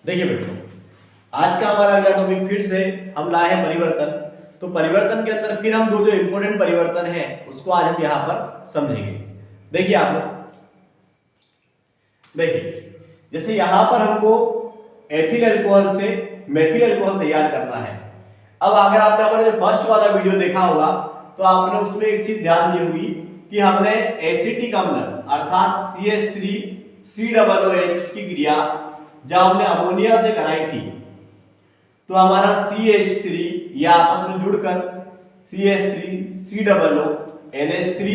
देखिए बेटो, आज का हमारा अगला टॉपिक फिर से हम लाए हैं परिवर्तन। तो परिवर्तन के अंदर फिर हम दो जो इंपॉर्टेंट परिवर्तन है उसको आज हम यहाँ पर समझेंगे। देखिए आप लोग, देखिए जैसे यहाँ पर हमको एथिल अल्कोहल से मेथिल अल्कोहल तैयार करना है। अब अगर आपने हमारा जो फर्स्ट वाला वीडियो देखा होगा तो आपने उसमें एक चीज ध्यान दी होगी कि हमने एसिटिक अम्ल अर्थात CH3COOH की क्रिया जब हमने अमोनिया से कराई थी तो हमारा CH3 ये आपस में जुड़कर CH3COO NH3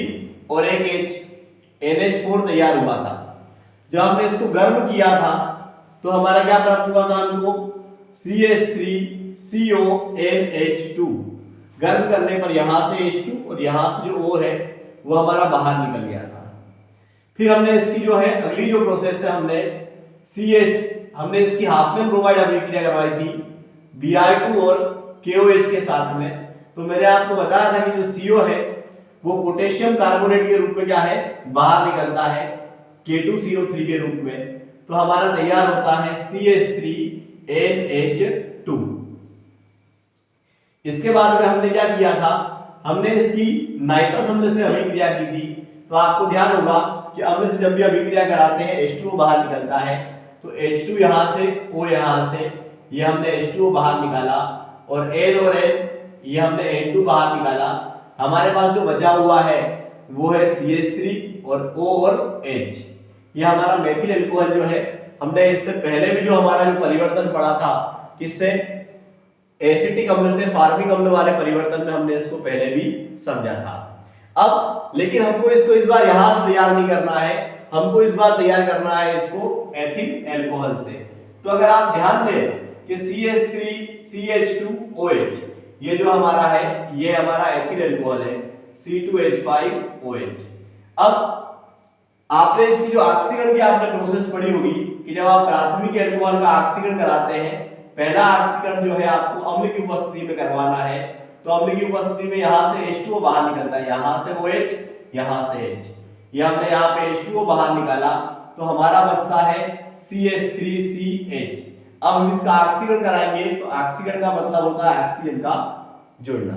और एक H NH4 तैयार हुआ था। जब हमने इसको गर्म किया था तो हमारा क्या प्राप्त हुआ था हमको CH3CONH2। गर्म करने पर यहां से H2 और यहां से जो O है वो हमारा बाहर निकल गया था। फिर हमने इसकी जो है अगली जो प्रोसेस है हमने इसकी हाफ में ब्रोमाइड अभिक्रिया करवाई थी Br2 और KOH के साथ में। तो मैंने आपको बताया था कि जो CO है वो पोटेशियम कार्बोनेट के रूप में क्या है बाहर निकलता है K2CO3 के रूप में। तो हमारा तैयार होता है CH3NH2। इसके बाद में हमने क्या किया था, हमने इसकी नाइट्रस अम्ल से अभिक्रिया की थी। तो आपको ध्यान होगा कि अम्ल से जब भी अभिक्रिया कराते हैं H2O बाहर निकलता है। तो H2 यहां से O यहां से ये हमने H2O बाहर निकाला और N और N ये हमने N2 बाहर निकाला। हमारे पास जो बचा हुआ है वो है CH3 और O और H। ये हमारा मेथिल अल्कोहल जो है हमने इससे पहले भी जो हमारा जो परिवर्तन पढ़ा था किससे एसिटिक अम्ल से फार्मिक अम्ल वाले परिवर्तन में हमने इसको पहले भी समझा था। अब लेकिन हमको इसको इस बार यहां से तैयार नहीं करना है, हमको इस बार तैयार करना है इसको एथिल अल्कोहल से। तो अगर आप ध्यान दें कि CH3CH2OH ये जो हमारा है ये हमारा एथिल अल्कोहल है C2H5OH। अब आपने इसकी जो ऑक्सीकरण की आपने प्रोसेस पढ़ी होगी कि जब आप प्राथमिक अल्कोहल का ऑक्सीकरण कराते हैं, पहला ऑक्सीकरण जो है आपको अम्ल की उपस्थिति में करवाना है। तो अम्ल की उपस्थिति में यहां से H2O बाहर निकलता है, यहां से OH यहां से H। ये हमने यहाँ पे H2O बाहर निकाला तो हमारा बचता है CH3CH। अब हम इसका ऑक्सीकरण कराएंगे तो ऑक्सीकरण का मतलब होता है ऑक्सीजन का जुड़ना।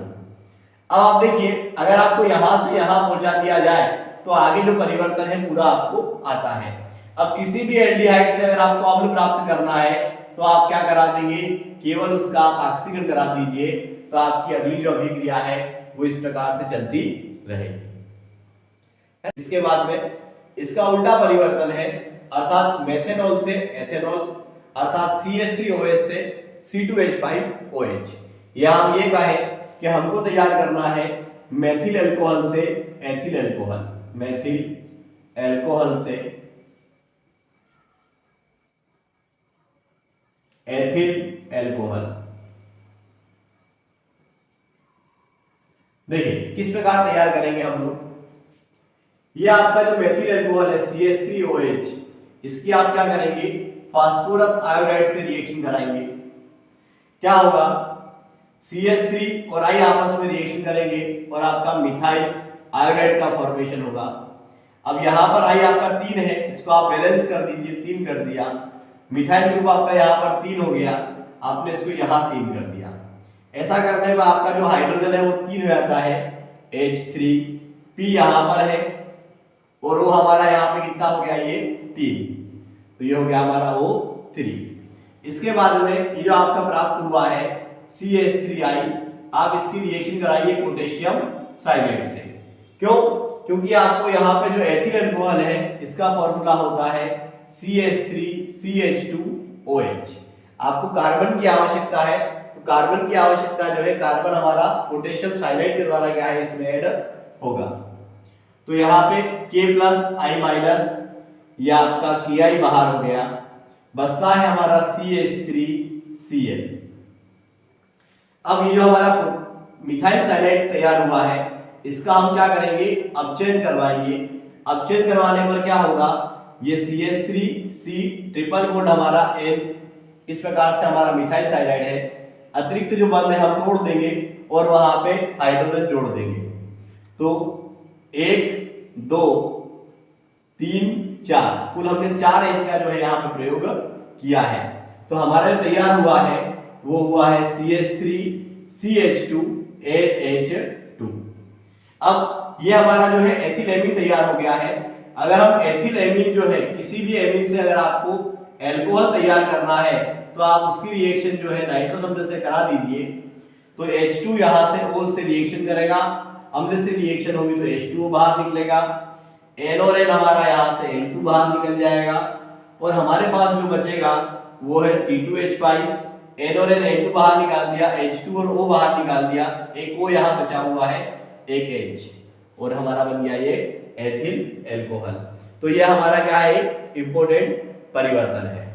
अब आप देखिए अगर आपको यहां से यहां पहुंचा दिया जाए तो आगे जो परिवर्तन है पूरा आपको आता है। अब किसी भी एल्डिहाइड से अगर आपको अम्ल प्राप्त करना है तो आप क्या करा देंगे, केवल उसका आप ऑक्सीकरण करा दीजिए तो आपकी अगली जो अभिक्रिया है वो इस प्रकार से चलती रहेगी। इसके बाद में इसका उल्टा परिवर्तन है अर्थात मेथेनॉल से एथेनॉल अर्थात CH3OH से C2H5OH। या हम ये कहें कि हमको तैयार करना है मेथिल अल्कोहल से एथिल अल्कोहल, मेथिल अल्कोहल से एथिल अल्कोहल। देखिए किस प्रकार तैयार करेंगे हम लोग। ये आपका जो मेथिल अल्कोहल है CH3OH इसकी आप क्या करेंगे फास्फोरस आयोडाइड से रिएक्शन कराएंगे। क्या होगा CH3 और I आपस में रिएक्शन करेंगे और आपका मिथाइल आयोडाइड का फॉर्मेशन होगा। अब यहाँ पर I आपका 3 है, इसको आप बैलेंस कर दीजिए, 3 कर दिया। मिथाइल ग्रुप आपका यहाँ पर 3 हो गया, आपने इसको यहाँ 3 कर दिया। ऐसा करने पर आपका जो हाइड्रोजन है वो 3 हो जाता है H3, P यहाँ पर है और वो हमारा यहाँ पे कितना हो गया ये 3, तो ये हो गया हमारा O3। इसके बाद में ये जो आपका प्राप्त हुआ है CH3I, आप इसकी रिएक्शन कराइए पोटेशियम साइनाइड से। क्यों? क्योंकि आपको यहाँ पे जो एथिल अल्कोहल है इसका फॉर्मूला होता है CH3CH2OH। आपको कार्बन की आवश्यकता है तो कार्बन की आवश्यकता जो है कार्बन हमारा पोटेशियम साइनाइड के द्वारा क्या है इसमें ऐड होगा। तो यहाँ पे K+I- ये आपका Ki बाहर हो गया, बचता है हमारा CH3Cl। अब ये जो हमारा मिथाइल साइनाइड तैयार हुआ है इसका हम क्या करेंगे अपचयन करवाएंगे। अपचयन करवाने पर क्या होगा, ये CH3C ट्रिपल बॉन्ड हमारा N, इस प्रकार से हमारा मिथाइल साइनाइड है। अतिरिक्त जो बंध है हम तोड़ देंगे और वहां पे हाइड्रोजन जोड़ देंगे। तो 1 2 3 4 कुल हमने 4 H का जो है यहाँ पे प्रयोग किया है। तो हमारा जो तैयार हुआ है वो हुआ है CH3CH2AH2। अब ये हमारा जो है एथिल एमीन तैयार हो गया है। अगर हम एथिल एमीन जो है किसी भी एमीन से अगर आपको एल्कोहल तैयार करना है तो आप उसकी रिएक्शन जो है नाइट्रोस अम्ल से करा दीजिए। तो H2 यहाँ से O से रिएक्शन करेगा, अम्ल से रिएक्शन होगी तो H2O बाहर निकलेगा, N और N हमारा यहाँ से N2 बाहर निकल जाएगा और हमारे पास जो बचेगा वो है C2H5। N और N N2 बाहर निकाल दिया, H2 और O बाहर निकाल दिया, एक O यहाँ बचा हुआ है, एक H, और हमारा बन गया ये एथिल एल्कोहल। तो ये हमारा क्या है, एक इंपॉर्टेंट परिवर्तन है।